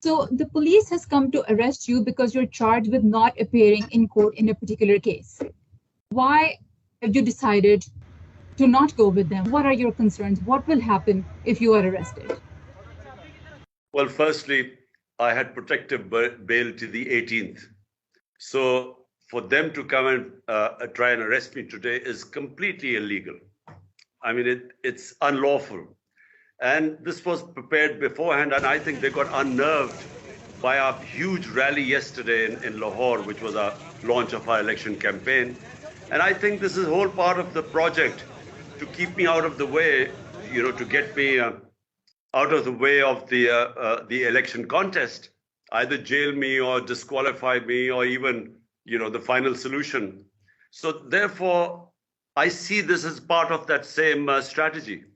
So the police has come to arrest you because you're charged with not appearing in court in a particular case. Why have you decided to not go with them? What are your concerns? What will happen if you are arrested? Well, firstly, I had protective bail to the 18th. So for them to come and try and arrest me today is completely illegal. I mean, it's unlawful. And this was prepared beforehand, and I think they got unnerved by our huge rally yesterday in Lahore, which was our launch of our election campaign. And I think this is a whole part of the project to keep me out of the way, to get me out of the way of the election contest, either jail me or disqualify me or even, the final solution. So therefore, I see this as part of that same strategy.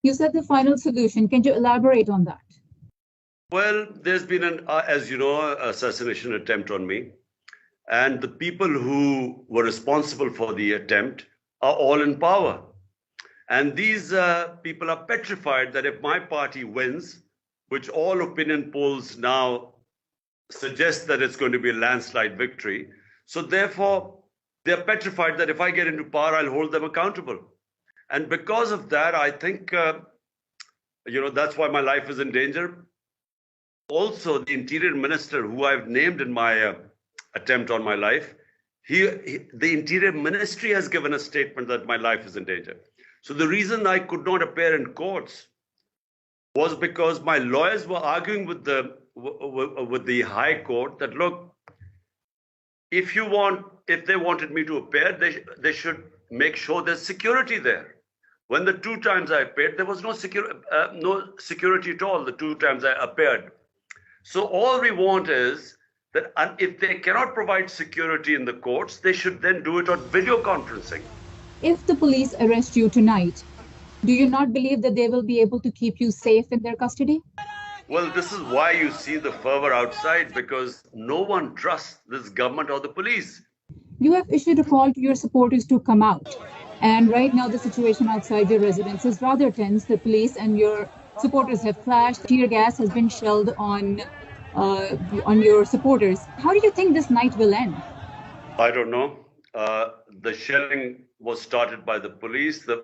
You said the final solution. Can you elaborate on that? Well, there's been as you know, assassination attempt on me. And the people who were responsible for the attempt are all in power. And these people are petrified that if my party wins, which all opinion polls now suggest that it's going to be a landslide victory, so therefore they're petrified that if I get into power, I'll hold them accountable. And because of that, I think, that's why my life is in danger. Also, the interior minister, who I've named in my attempt on my life, the interior ministry has given a statement that my life is in danger. So the reason I could not appear in courts was because my lawyers were arguing with the High Court that, look, if they wanted me to appear, they should make sure there's security there. When the 2 times I appeared, there was no security at all, the 2 times I appeared. So all we want is that if they cannot provide security in the courts, they should then do it on video conferencing. If the police arrest you tonight, do you not believe that they will be able to keep you safe in their custody? Well, this is why you see the fervor outside, because no one trusts this government or the police. You have issued a call to your supporters to come out. And right now, the situation outside your residence is rather tense. The police and your supporters have clashed. Tear gas has been shelled on your supporters. How do you think this night will end? I don't know. The shelling was started by the police. There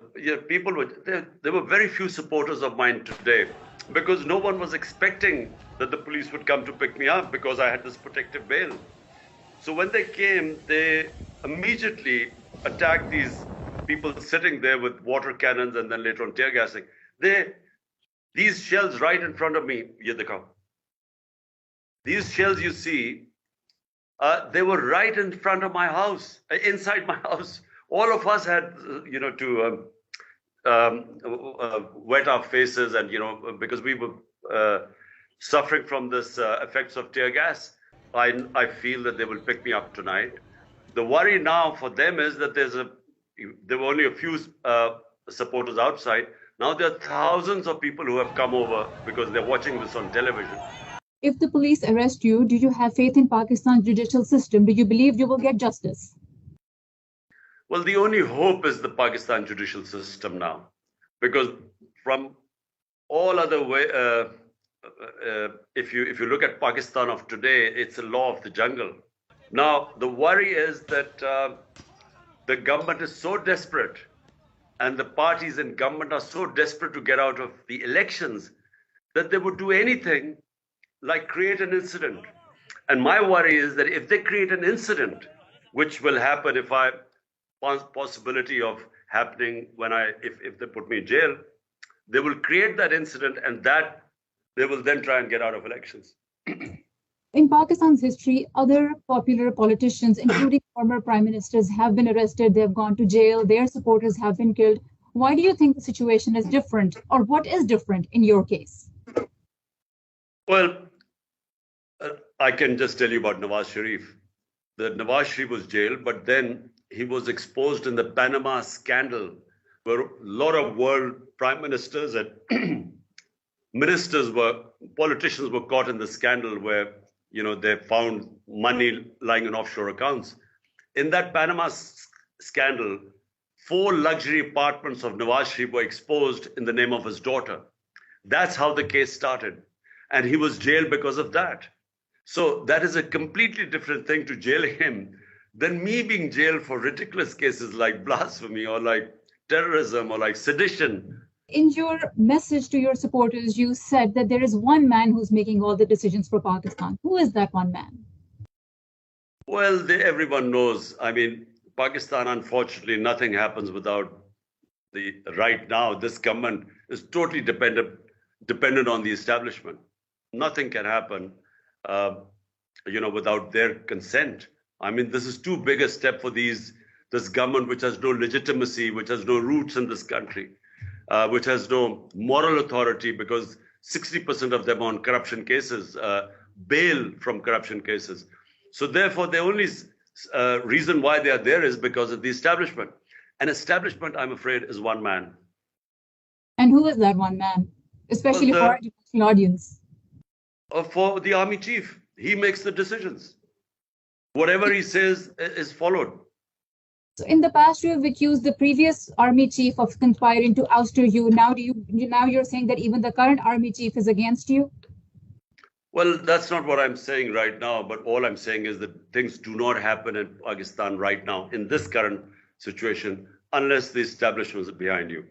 were very few supporters of mine today because no one was expecting that the police would come to pick me up because I had this protective bail. So when they came, they immediately attacked these people sitting there with water cannons and then later on tear gassing. These shells right in front of me, these shells you see, they were right in front of my house, inside my house. All of us had, to wet our faces and, because we were suffering from this effects of tear gas. I feel that they will pick me up tonight. The worry now for them is that there were only a few supporters outside. Now there are thousands of people who have come over because they're watching this on television. If the police arrest you, do you have faith in Pakistan's judicial system? Do you believe you will get justice? Well, the only hope is the Pakistan judicial system now, because from all other way, if you look at Pakistan of today, it's a law of the jungle. Now, the worry is that the government is so desperate and the parties in government are so desperate to get out of the elections that they would do anything like create an incident. And my worry is that if they create an incident, which will happen possibility of happening if they put me in jail, they will create that incident and that they will then try and get out of elections. In Pakistan's history, other popular politicians, including former prime ministers, have been arrested. They have gone to jail. Their supporters have been killed. Why do you think the situation is different, or what is different in your case? Well, I can just tell you about Nawaz Sharif. That Nawaz Sharif was jailed, but then he was exposed in the Panama scandal, where a lot of world prime ministers and politicians were caught in the scandal where, they found money lying in offshore accounts. In that Panama scandal, 4 luxury apartments of Nawaz Sharif were exposed in the name of his daughter. That's how the case started. and he was jailed because of that. So that is a completely different thing to jail him than me being jailed for ridiculous cases like blasphemy or like terrorism or like sedition. In your message to your supporters, you said that there is one man who's making all the decisions for Pakistan. Who is that one man? Well, everyone knows. I mean, Pakistan, unfortunately, nothing happens without right now, this government is totally dependent on the establishment. Nothing can happen, uh, without their consent. I mean, this is too big a step for this government, which has no legitimacy, which has no roots in this country, which has no moral authority, because 60% of them on corruption cases, bail from corruption cases. So therefore, the only reason why they are there is because of the establishment. An establishment, I'm afraid, is one man. And who is that one man, especially for our international audience? For the army chief. He makes the decisions. Whatever he says is followed. So in the past, you have accused the previous army chief of conspiring to ouster you. Now you're saying that even the current army chief is against you? Well, that's not what I'm saying right now, but all I'm saying is that things do not happen in Pakistan right now in this current situation unless the establishment is behind you.